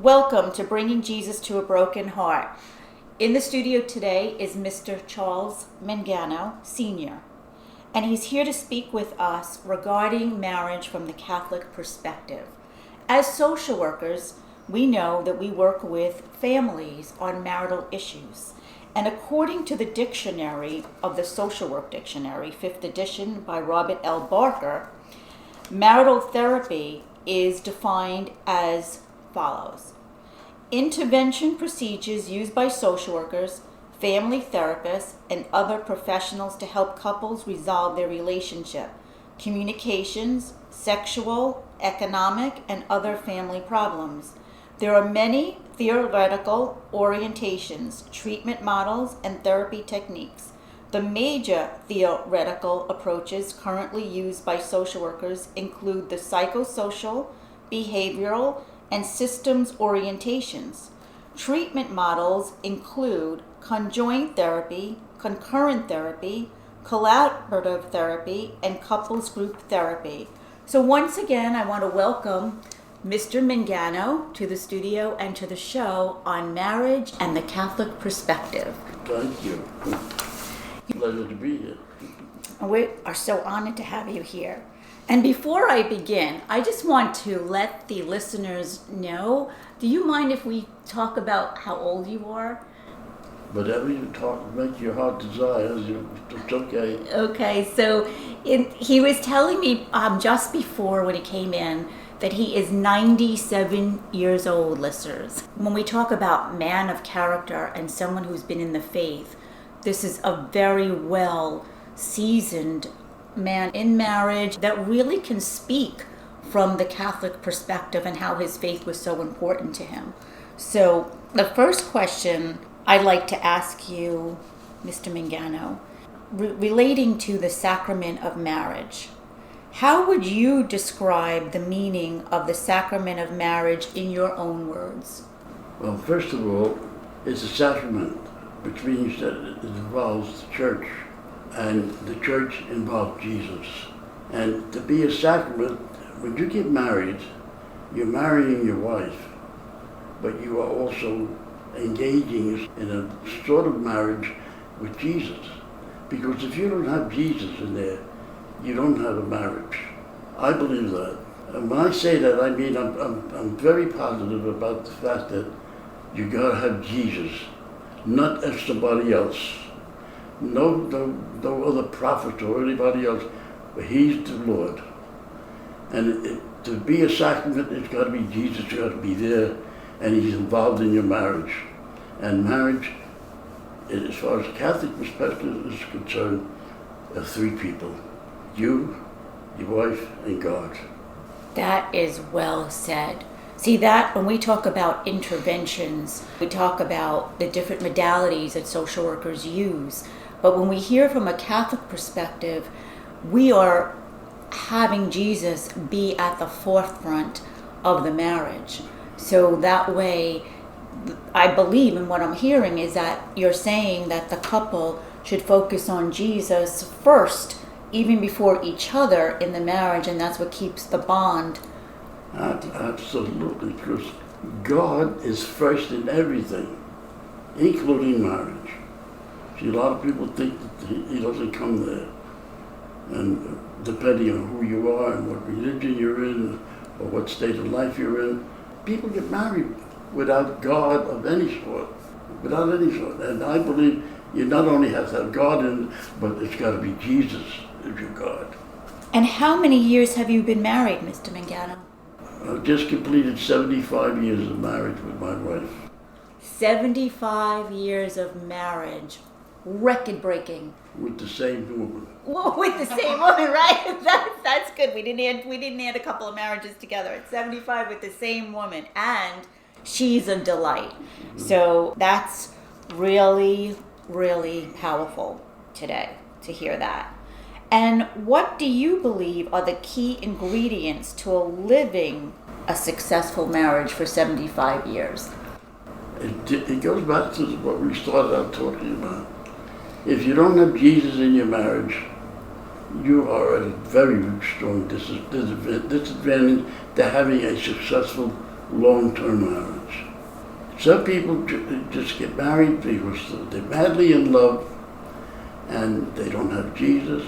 Welcome to Bringing Jesus to a Broken Heart. In the studio today is Mr. Charles Mangano, Sr., and he's here to speak with us regarding marriage from the Catholic perspective. As social workers, we know that we work with families on marital issues. And according to the dictionary of the Social Work Dictionary, 5th edition by Robert L. Barker, marital therapy is defined as follows. Intervention procedures used by social workers, family therapists, and other professionals to help couples resolve their relationship, communications, sexual, economic, and other family problems. There are many theoretical orientations, treatment models, and therapy techniques. The major theoretical approaches currently used by social workers include the psychosocial, behavioral, and systems orientations. Treatment models include conjoint therapy, concurrent therapy, collaborative therapy, and couples group therapy. So once again, I want to welcome Mr. Mangano to the studio and to the show on marriage and the Catholic perspective. Thank you. Pleasure to be here. We are so honored to have you here. And before I begin, I just want to let the listeners know, do you mind if we talk about how old you are? Whatever you talk, make your heart desires, it's okay. Okay, so he was telling me just before when he came in that he is 97 years old, listeners. When we talk about man of character and someone who's been in the faith, this is a very well seasoned man in marriage that really can speak from the Catholic perspective and how his faith was so important to him. So the first question I'd like to ask you, Mr. Mangano, relating to the Sacrament of Marriage, how would you describe the meaning of the Sacrament of Marriage in your own words? Well, first of all, it's a sacrament, which means that it involves the church. And the church involves Jesus. And to be a sacrament, when you get married, you're marrying your wife, but you are also engaging in a sort of marriage with Jesus. Because if you don't have Jesus in there, you don't have a marriage. I believe that. And when I say that, I mean I'm very positive about the fact that you gotta have Jesus, not as somebody else. No other prophet or anybody else, but he's the Lord. And to be a sacrament, it's got to be Jesus, it's got to be there, and he's involved in your marriage. And marriage, as far as the Catholic perspective is concerned, are three people. You, your wife, and God. That is well said. See that when we talk about interventions, we talk about the different modalities that social workers use. But when we hear from a Catholic perspective, we are having Jesus be at the forefront of the marriage. So that way, I believe in what I'm hearing is that you're saying that the couple should focus on Jesus first, even before each other in the marriage, and that's what keeps the bond. Absolutely, because God is first in everything, including marriage. See, a lot of people think that he doesn't come there. And depending on who you are and what religion you're in or what state of life you're in, people get married without God of any sort, without any sort. And I believe you not only have to have God in, but it's got to be Jesus as your God. And how many years have you been married, Mr. Mangano? I just completed 75 years of marriage with my wife. 75 years of marriage. Record-breaking. With the same woman. Well, with the same woman, right? That's good. We didn't add a couple of marriages together. It's 75 with the same woman, and she's a delight. Mm-hmm. So that's really, really powerful today to hear that. And what do you believe are the key ingredients to living a successful marriage for 75 years? It goes back to what we started out talking about. If you don't have Jesus in your marriage, you are at a very strong disadvantage to having a successful long-term marriage. Some people just get married because they're madly in love and they don't have Jesus.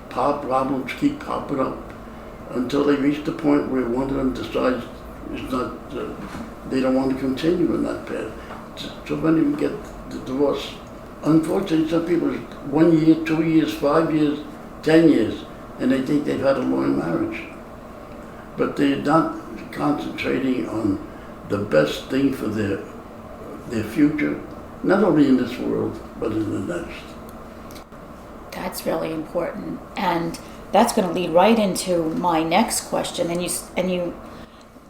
Problems keep popping up until they reach the point where one of them decides it's not, they don't want to continue in that path. So many of them get the divorce. Unfortunately, some people, 1 year, 2 years, 5 years, 10 years, and they think they've had a long marriage. But they're not concentrating on the best thing for their future, not only in this world, but in the next. That's really important, and that's going to lead right into my next question. And you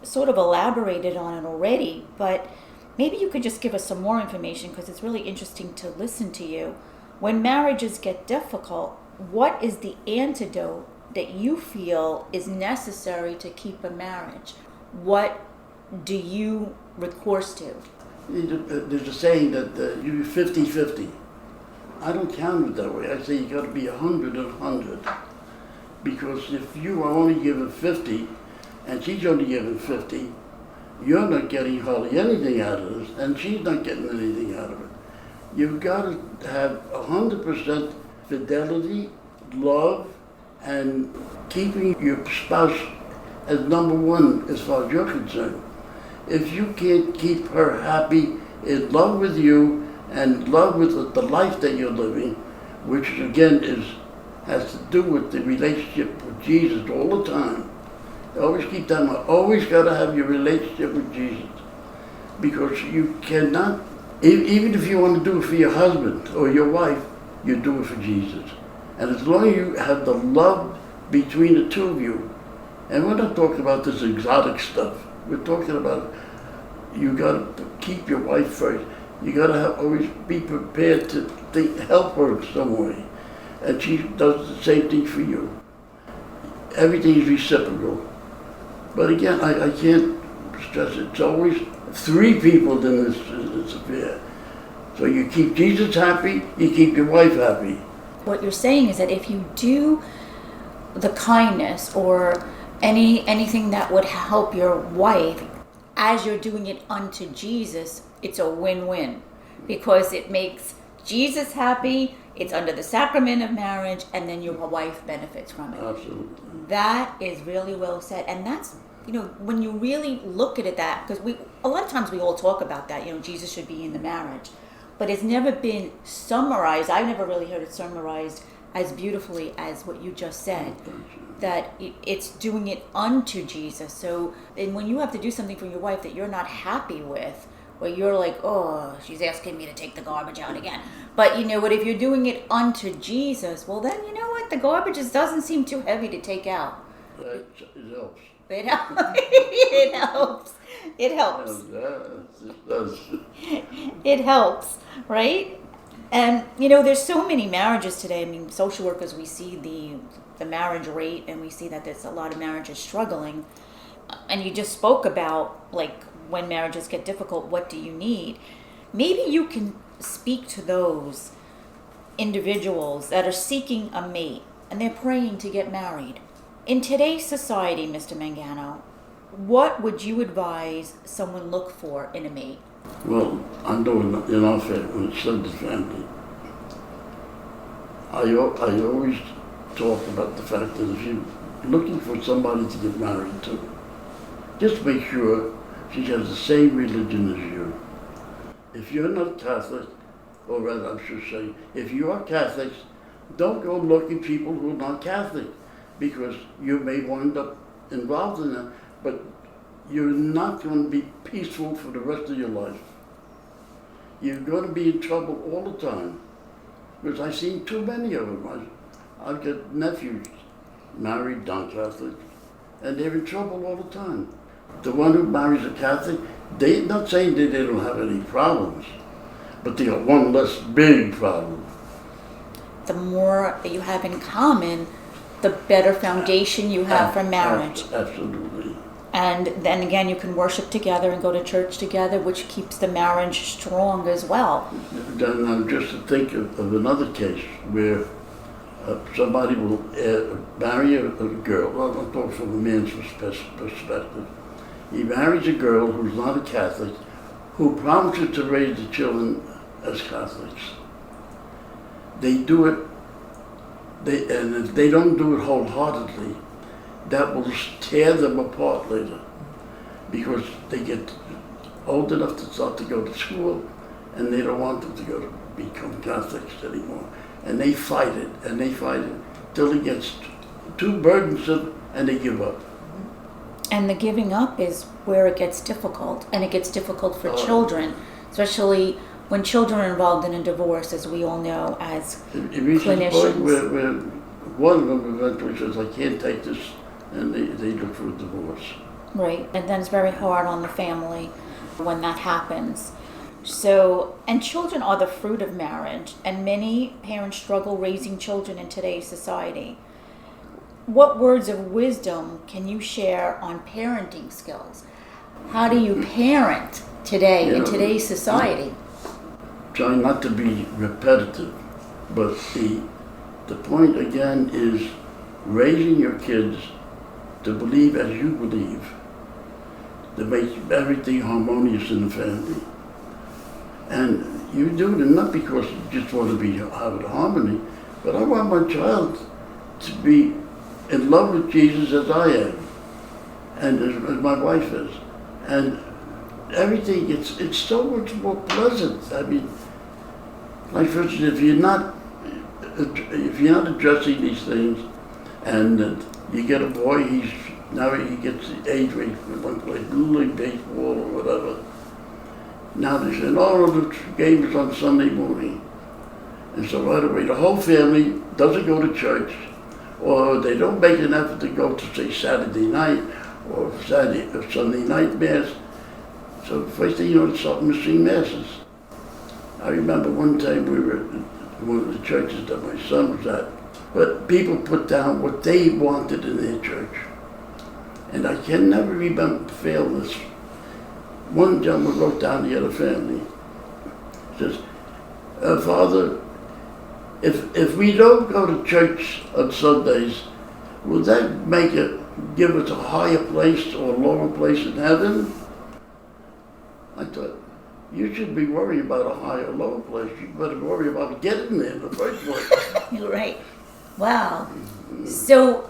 sort of elaborated on it already, but maybe you could just give us some more information, because it's really interesting to listen to you. When marriages get difficult, what is the antidote that you feel is necessary to keep a marriage? What do you recourse to? There's a saying that you're 50-50. I don't count it that way. I say you got to be 100 and 100. Because if you are only given 50 and she's only given 50, you're not getting hardly anything out of this, and she's not getting anything out of it. You've got to have 100% fidelity, love, and keeping your spouse as number one as far as you're concerned. If you can't keep her happy, in love with you, and love with the life that you're living, which again has to do with the relationship with Jesus all the time. Always keep that in mind. Always got to have your relationship with Jesus, because you cannot, even if you want to do it for your husband or your wife, you do it for Jesus. And as long as you have the love between the two of you, and we're not talking about this exotic stuff. We're talking about you got to keep your wife first. You got to always be prepared to help her in some way. And she does the same thing for you. Everything is reciprocal. But again, I can't stress it. It's always three people in this affair. So you keep Jesus happy, you keep your wife happy. What you're saying is that if you do the kindness or anything that would help your wife, as you're doing it unto Jesus, it's a win-win, because it makes Jesus happy, it's under the sacrament of marriage, and then your wife benefits from it. Absolutely. That is really well said. And that's, when you really look at it, that, because a lot of times we all talk about that, Jesus should be in the marriage, but it's never been summarized. I've never really heard it summarized as beautifully as what you just said, that it's doing it unto Jesus. So, and when you have to do something for your wife that you're not happy with, where you're like, oh, she's asking me to take the garbage out again. But you know what, if you're doing it unto Jesus, well then, you know what, the garbage just doesn't seem too heavy to take out. It helps. It helps. It helps. It helps. It does. It helps, right? And, there's so many marriages today. I mean, social workers, we see the marriage rate, and we see that there's a lot of marriages struggling. And you just spoke about, like, when marriages get difficult, what do you need? Maybe you can speak to those individuals that are seeking a mate and they're praying to get married. In today's society, Mr. Mangano, what would you advise someone look for in a mate? Well, I know in our family, extended family, I always talk about the fact that if you're looking for somebody to get married to, just make sure she has the same religion as you. If you're not Catholic, or rather I should say, if you are Catholics, don't go looking people who are not Catholic, because you may wind up involved in that, but you're not going to be peaceful for the rest of your life. You're going to be in trouble all the time, because I've seen too many of them. I've got nephews married non-Catholic, and they're in trouble all the time. The one who marries a Catholic, they're not saying that they don't have any problems, but they got one less big problem. The more that you have in common, the better foundation you have for marriage. Absolutely. And then again, you can worship together and go to church together, which keeps the marriage strong as well. Then just to think of another case where somebody will marry a girl. Well, I'm talking from a man's perspective. He marries a girl who's not a Catholic, who promises to raise the children as Catholics. They do it, and if they don't do it wholeheartedly, that will tear them apart later, because they get old enough to start to go to school, and they don't want them to go to become Catholics anymore. And they fight it, and they fight it till it gets too burdensome, and they give up. And the giving up is where it gets difficult, and it gets difficult for children, especially when children are involved in a divorce, as we all know as It reaches clinicians. a point where one of them eventually says, I can't take this, and they look for a divorce. Right, and then it's very hard on the family when that happens. So, and children are the fruit of marriage, and many parents struggle raising children in today's society. What words of wisdom can you share on parenting skills? How do you parent today in today's society? Try not to be repetitive, but the point again is raising your kids to believe as you believe, to make everything harmonious in the family. And you do it not because you just want to have harmony, but I want my child to be in love with Jesus as I am, and as my wife is. And everything, it's so much more pleasant. I mean, like for instance, if you're not addressing these things, and you get a boy, he gets the age where he wants to play Little League baseball or whatever. Now they say, oh, the game is on Sunday morning. And so right away, the whole family doesn't go to church, or they don't make an effort to go to, say, Saturday night or Sunday night mass. So the first thing you know, it's starting to sing masses. I remember one time we were at one of the churches that my son was at, but people put down what they wanted in their church. And I can never fail this. One gentleman wrote down the other family. He says, Father, if we don't go to church on Sundays, will that give us a higher place or a lower place in heaven? I thought, you should be worried about a higher or lower place. You better worry about getting there in the first place. You're right. Wow. So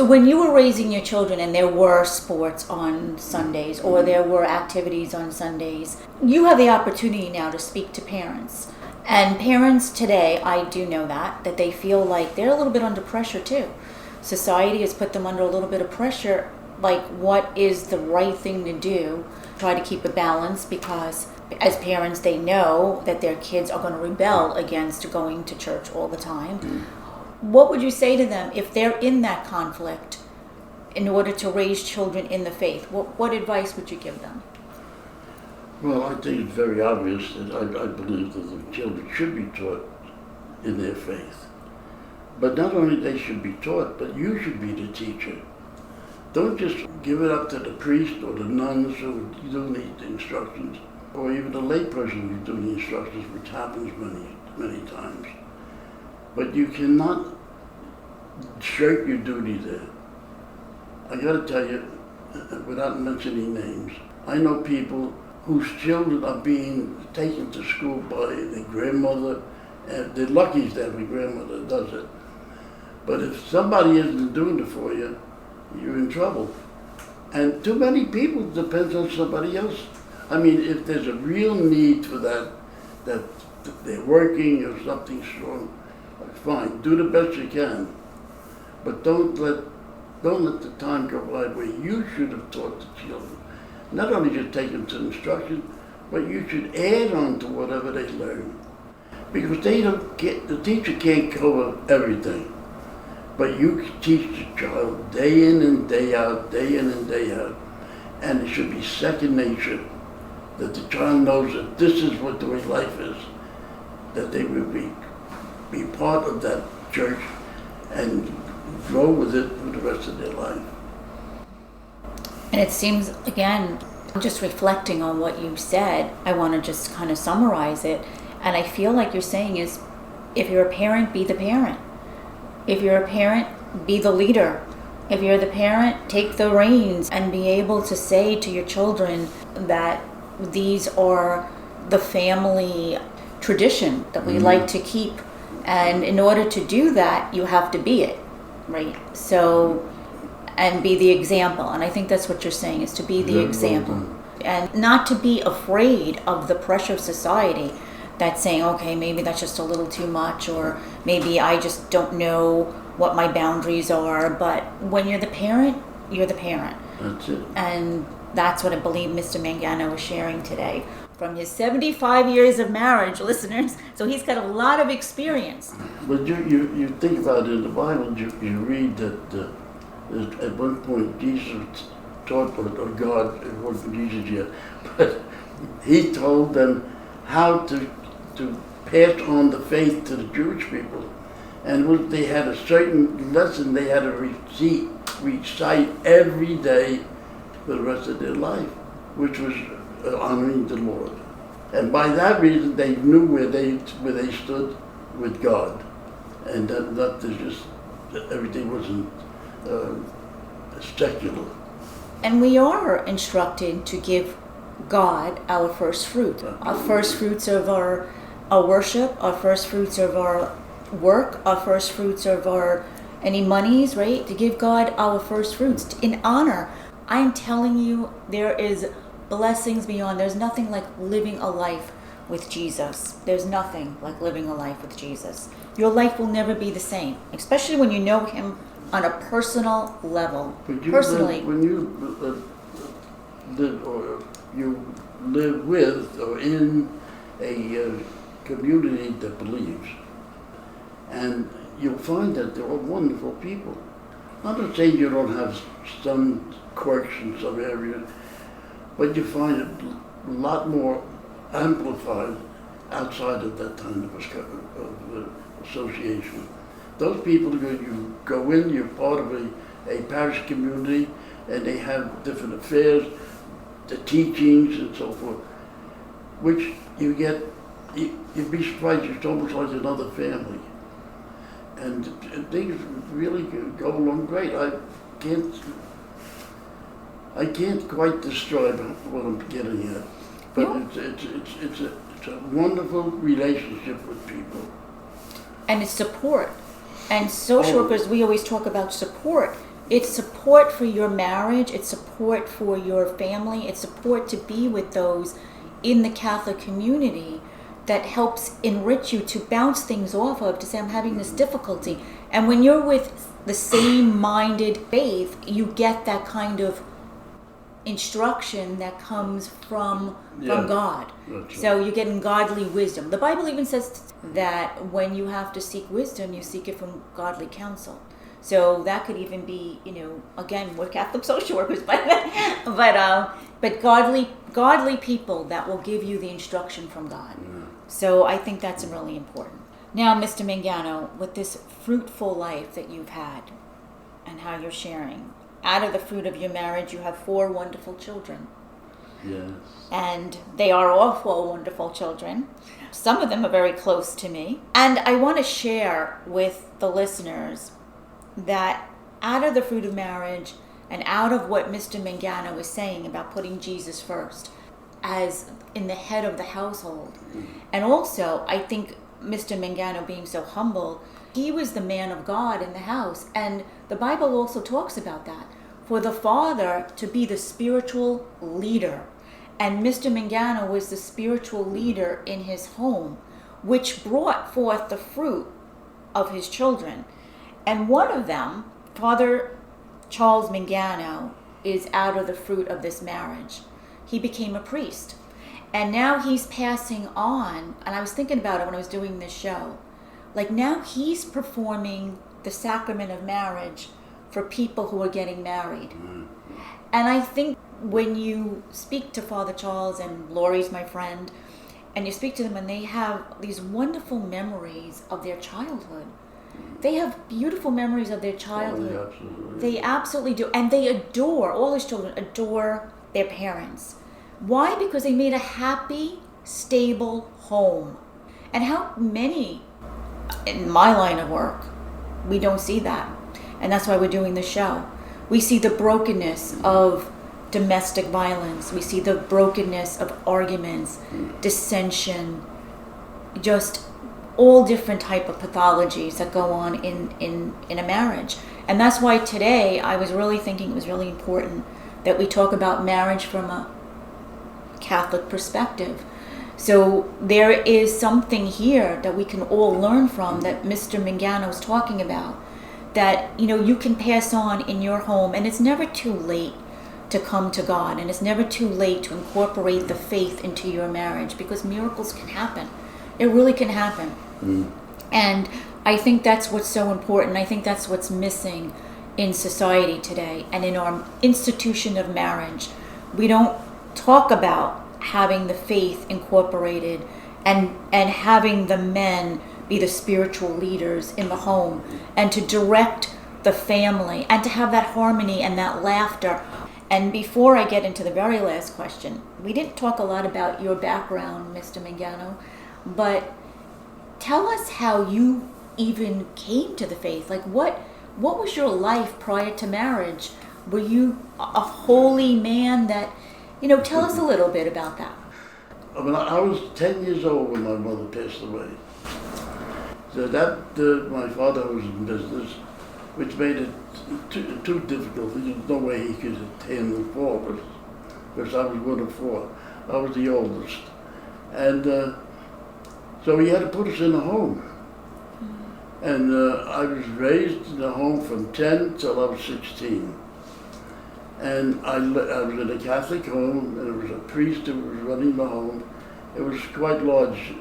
when you were raising your children and there were sports on Sundays or there were activities on Sundays, you have the opportunity now to speak to parents. And parents today, I do know that they feel like they're a little bit under pressure too. Society has put them under a little bit of pressure, like what is the right thing to do, try to keep a balance, because as parents they know that their kids are going to rebel against going to church all the time. What would you say to them if they're in that conflict in order to raise children in the faith? What advice would you give them? Well, I think it's very obvious that I believe that the children should be taught in their faith. But not only they should be taught, but you should be the teacher. Don't just give it up to the priest or the nuns who do the instructions, or even the layperson who do the instructions, which happens many times. But you cannot shirk your duty there. I gotta tell you, without mentioning names, I know people whose children are being taken to school by their grandmother, and they're lucky to have a grandmother that does it. But if somebody isn't doing it for you, you're in trouble. And too many people depend on somebody else. I mean, if there's a real need for that they're working or something strong, fine, do the best you can. But don't let the time go by where you should have taught the children. Not only just take them to instruction, but you should add on to whatever they learn. Because the teacher can't cover everything. But you can teach the child day in and day out, day in and day out. And it should be second nature, that the child knows that this is what the way life is, that they will be part of that church and grow with it for the rest of their life. And it seems, again, just reflecting on what you said, I want to just kind of summarize it. And I feel like you're saying is, if you're a parent, be the parent. If you're a parent, be the leader. If you're the parent, take the reins and be able to say to your children that these are the family tradition that we like to keep. And in order to do that, you have to be it, right? So, and be the example. And I think that's what you're saying, is to be the example. And not to be afraid of the pressure of society that's saying, okay, maybe that's just a little too much, or maybe I just don't know what my boundaries are. But when you're the parent, you're the parent. That's it. And that's what I believe Mr. Mangano was sharing today. From his 75 years of marriage, listeners, so he's got a lot of experience. But you think about it in the Bible, you read that at one point Jesus taught, or God, it wasn't Jesus yet, but he told them how to pass on the faith to the Jewish people. And they had a certain lesson they had to recite every day for the rest of their life, which was honoring the Lord. And by that reason, they knew where they stood with God. And that just, everything wasn't secular. And we are instructed to give God our first fruit. Our first fruits of our worship, our first fruits of our work, our first fruits of our any monies, right? To give God our first fruits in honor. I'm telling you, there is blessings beyond. There's nothing like living a life with Jesus. There's nothing like living a life with Jesus. Your life will never be the same, especially when you know him on a personal level. Personally. When you live, or you live with or in a community that believes, and you'll find that they're all wonderful people. I'm not saying you don't have some quirks in some areas, but you find it a lot more amplified outside of that kind of association. Those people, you go in, you're part of a parish community, and they have different affairs, the teachings and so forth, which you get, you'd be surprised, it's almost like another family. And things really go along great. I can't quite describe what I'm getting at, but it's a wonderful relationship with people. And it's support. And social workers, we always talk about support. It's support for your marriage, it's support for your family, it's support to be with those in the Catholic community that helps enrich you, to bounce things off of, to say, I'm having this difficulty. And when you're with the same-minded faith, you get that kind of instruction that comes from God. So you're getting godly wisdom. The Bible even says that when you have to seek wisdom, you seek it from godly counsel. So that could even be, again, we're Catholic social workers, but godly people that will give you the instruction from God. So I think that's really important. Now, Mr. Mangano, with this fruitful life that you've had and how you're sharing, out of the fruit of your marriage, you have 4 wonderful children. Yes. And they are all 4 wonderful children. Some of them are very close to me. And I want to share with the listeners that out of the fruit of marriage and out of what Mr. Mangano is saying about putting Jesus first as in the head of the household. And also, I think Mr. Mangano being so humble, he was the man of God in the house. And the Bible also talks about that. For the father to be the spiritual leader. And Mr. Mangano was the spiritual leader in his home, which brought forth the fruit of his children. And one of them, Father Charles Mangano, is out of the fruit of this marriage. He became a priest. And now he's passing on, and I was thinking about it when I was doing this show, like now he's performing the sacrament of marriage for people who are getting married. And I think when you speak to Father Charles, and Laurie's my friend, and you speak to them and they have these wonderful memories of their childhood. They have beautiful memories of their childhood. They absolutely do. And they adore, all his children adore their parents. Why? Because they made a happy, stable home. And how many, in my line of work, we don't see that. And that's why we're doing this show. We see the brokenness of domestic violence. We see the brokenness of arguments, dissension, just all different type of pathologies that go on in a marriage. And that's why today I was really thinking it was really important that we talk about marriage from a Catholic perspective. So there is something here that we can all learn from that Mr. Mangano is talking about, that you can pass on in your home, and it's never too late to come to God, and it's never too late to incorporate the faith into your marriage, because miracles can happen. It really can happen. And I think that's what's so important. I think that's what's missing in society today and in our institution of marriage. We don't talk about having the faith incorporated and having the men be the spiritual leaders in the home and to direct the family and to have that harmony and that laughter. And before I get into the very last question, we didn't talk a lot about your background, Mr. Mangano, but tell us how you even came to the faith. Like, what was your life prior to marriage? Were you a holy man that, tell us a little bit about that. I was 10 years old when my mother passed away. So my father was in business, which made it too difficult. There's no way he could attend the four, because I was one of four. I was the oldest. And so he had to put us in a home. And I was raised in a home from 10 till I was 16. And I was in a Catholic home, and there was a priest who was running the home. It was quite large.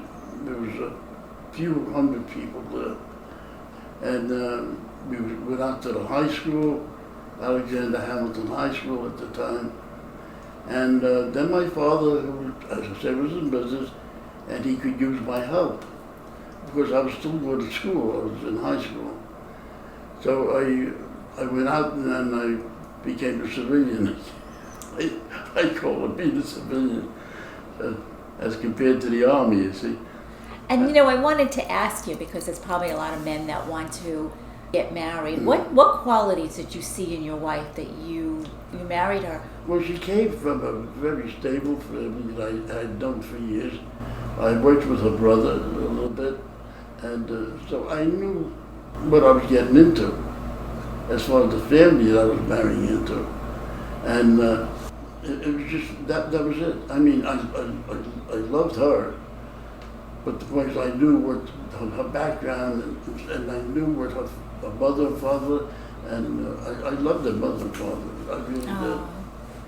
There was a few hundred people there. And we went out to the high school, Alexander Hamilton High School at the time. And then my father, who, as I said, was in business, and he could use my help, because I was still going to school. I was in high school. So I went out, and then I became a civilian. I call it being a civilian, as compared to the army, you see. And I wanted to ask you, because there's probably a lot of men that want to get married. What qualities did you see in your wife that you married her? Well, she came from a very stable family that I had known for years. I worked with her brother a little bit, and so I knew what I was getting into as far as the family that I was marrying into. And it was just, that was it. I mean, I loved her, but the point is I knew what her background, and I knew what her mother and father, and I loved their mother and father. I really did.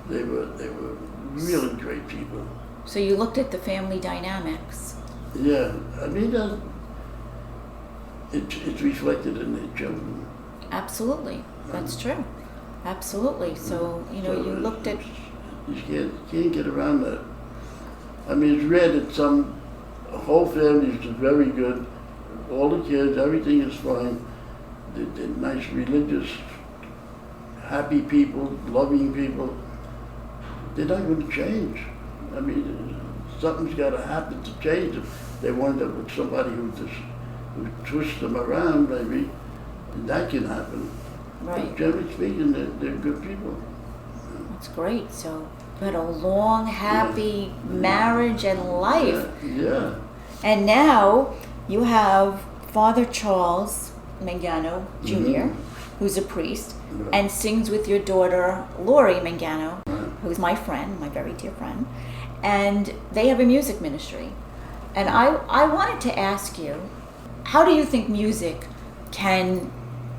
They were really great people. So you looked at the family dynamics. Yeah, I mean, it's reflected in their children. Absolutely, that's true. Absolutely. So you looked at. You can't get around that. I mean, it's rare that some whole families are very good. All the kids, everything is fine. They're nice, religious, happy people, loving people. They're not going to change. I mean, something's got to happen to change them. They wind up with somebody who twists them around, maybe, and that can happen. Right. But generally speaking, they're good people. That's great. So you had a long, happy marriage and life. Yeah. And now you have Father Charles Mangano Jr., who's a priest, and sings with your daughter, Lori Mangano, who's my friend, my very dear friend, and they have a music ministry. And I wanted to ask you, how do you think music can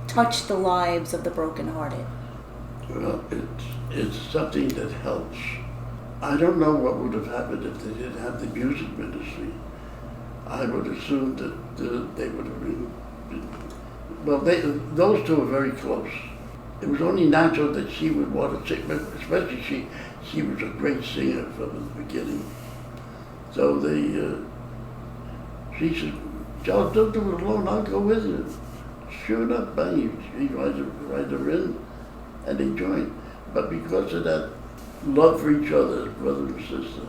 touch the lives of the brokenhearted? Well, it's something that helps. I don't know what would have happened if they didn't have the music ministry. I would assume that they would have been, well, those two are very close. It was only natural that she would want to sing, especially she was a great singer from the beginning. So she said, Charles, don't do it alone, I'll go with you. Sure enough, bang, he invited her in, and they joined. But because of that love for each other as brother and sister,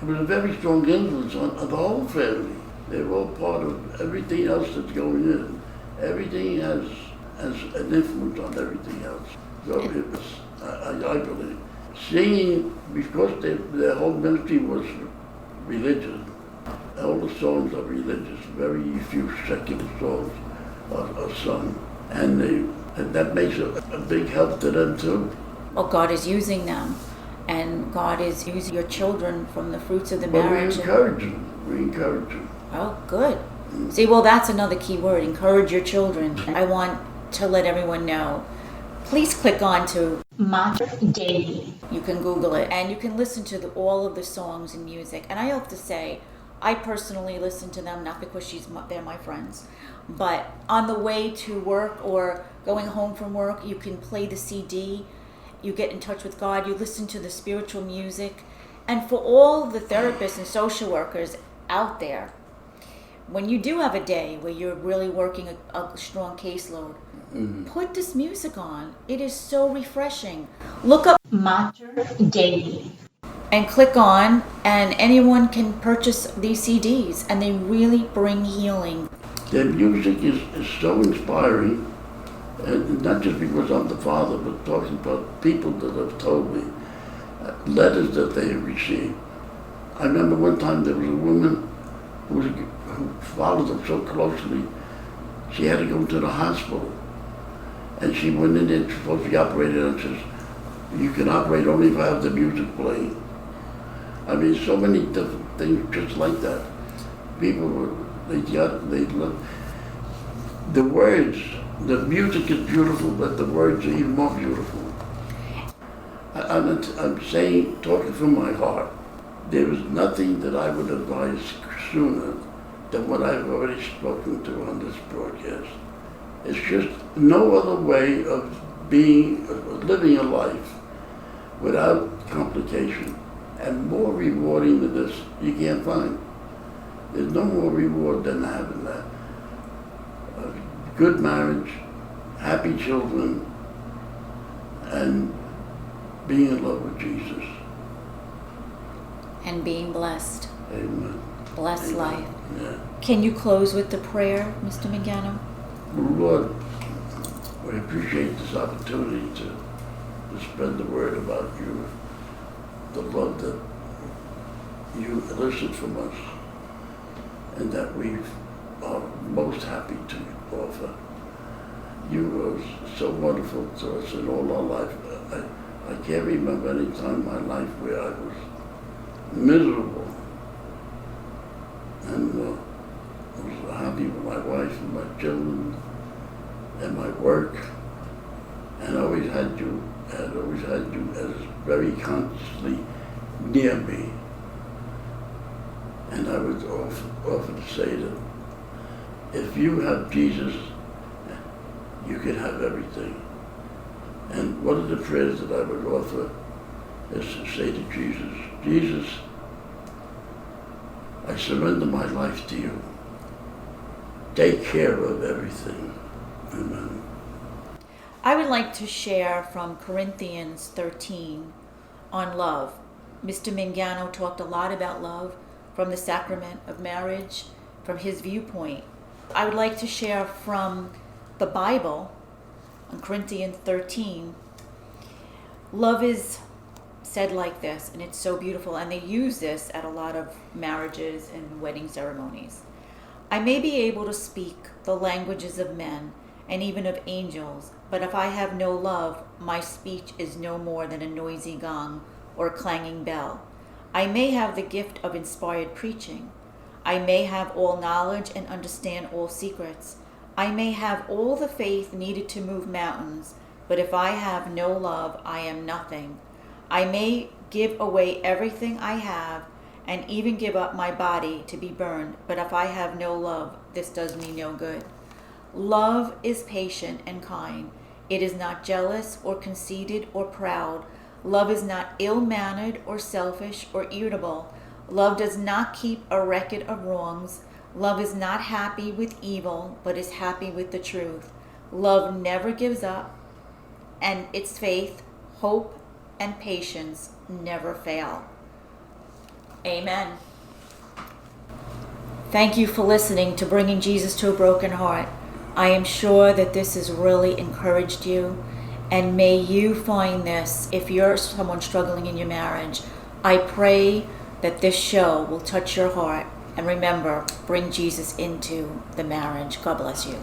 it was a very strong influence on the whole family. They were all part of everything else that's going in. Everything has an influence on everything else. So it was, I believe, singing, because their whole ministry was religious. All the songs are religious. Very few secular songs are sung, and that makes a big help to them too. Well, God is using them, and God is using your children from the fruits of the But marriage. we encourage them. We encourage them. Oh, good. See, well, that's another key word, encourage your children. I want to let everyone know, please click on to Matter Daily. You can Google it, and you can listen to all of the songs and music. And I have to say, I personally listen to them, not because they're my friends, but on the way to work or going home from work, you can play the CD, you get in touch with God, you listen to the spiritual music. And for all the therapists and social workers out there, when you do have a day where you're really working a strong caseload, put this music on. It is so refreshing. Look up Matter Daily. and click on, and anyone can purchase these CDs, and they really bring healing. Their music is so inspiring, and not just because I'm the father, but talking about people that have told me letters that they have received. I remember one time there was a woman who followed them so closely, she had to go to the hospital. And she went in there, she was supposed to be operated, and says, you can operate only if I have the music playing. I mean, so many different things just like that. People they love. The words, the music is beautiful, but the words are even more beautiful. I'm saying, talking from my heart, there is nothing that I would advise sooner than what I've already spoken to on this broadcast. It's just no other way of living a life without complication, and more rewarding than this you can't find. There's no more reward than having that. A good marriage, happy children, and being in love with Jesus. And being blessed. Amen. Blessed Amen. life. Yeah. Can you close with the prayer, Mr. Mangano? Lord, we appreciate this opportunity to spread the word about you, the love that you elicit from us, and that we are most happy to offer. You were so wonderful to us in all our life. I can't remember any time in my life where I was miserable, and I was happy with my wife and my children and my work, and I always had you as very consciously near me. And I would often say that if you have Jesus, you can have everything. And one of the prayers that I would offer is to say to Jesus, Jesus, I surrender my life to you. Take care of everything. Amen. I would like to share from Corinthians 13 on love. Mr. Mangano talked a lot about love from the Sacrament of Marriage, from his viewpoint. I would like to share from the Bible on Corinthians 13. Love is said like this, and it's so beautiful, and they use this at a lot of marriages and wedding ceremonies. I may be able to speak the languages of men and even of angels, but if I have no love, my speech is no more than a noisy gong or a clanging bell. I may have the gift of inspired preaching. I may have all knowledge and understand all secrets. I may have all the faith needed to move mountains, but if I have no love, I am nothing. I may give away everything I have and even give up my body to be burned, but if I have no love, this does me no good. Love is patient and kind. It is not jealous or conceited or proud. Love is not ill-mannered or selfish or irritable. Love does not keep a record of wrongs. Love is not happy with evil, but is happy with the truth. Love never gives up, and its faith, hope, and patience never fail. Amen. Thank you for listening to Bringing Jesus to a Broken Heart. I am sure that this has really encouraged you, And may you find this, if you're someone struggling in your marriage, I pray that this show will touch your heart. And remember, bring Jesus into the marriage. God bless you.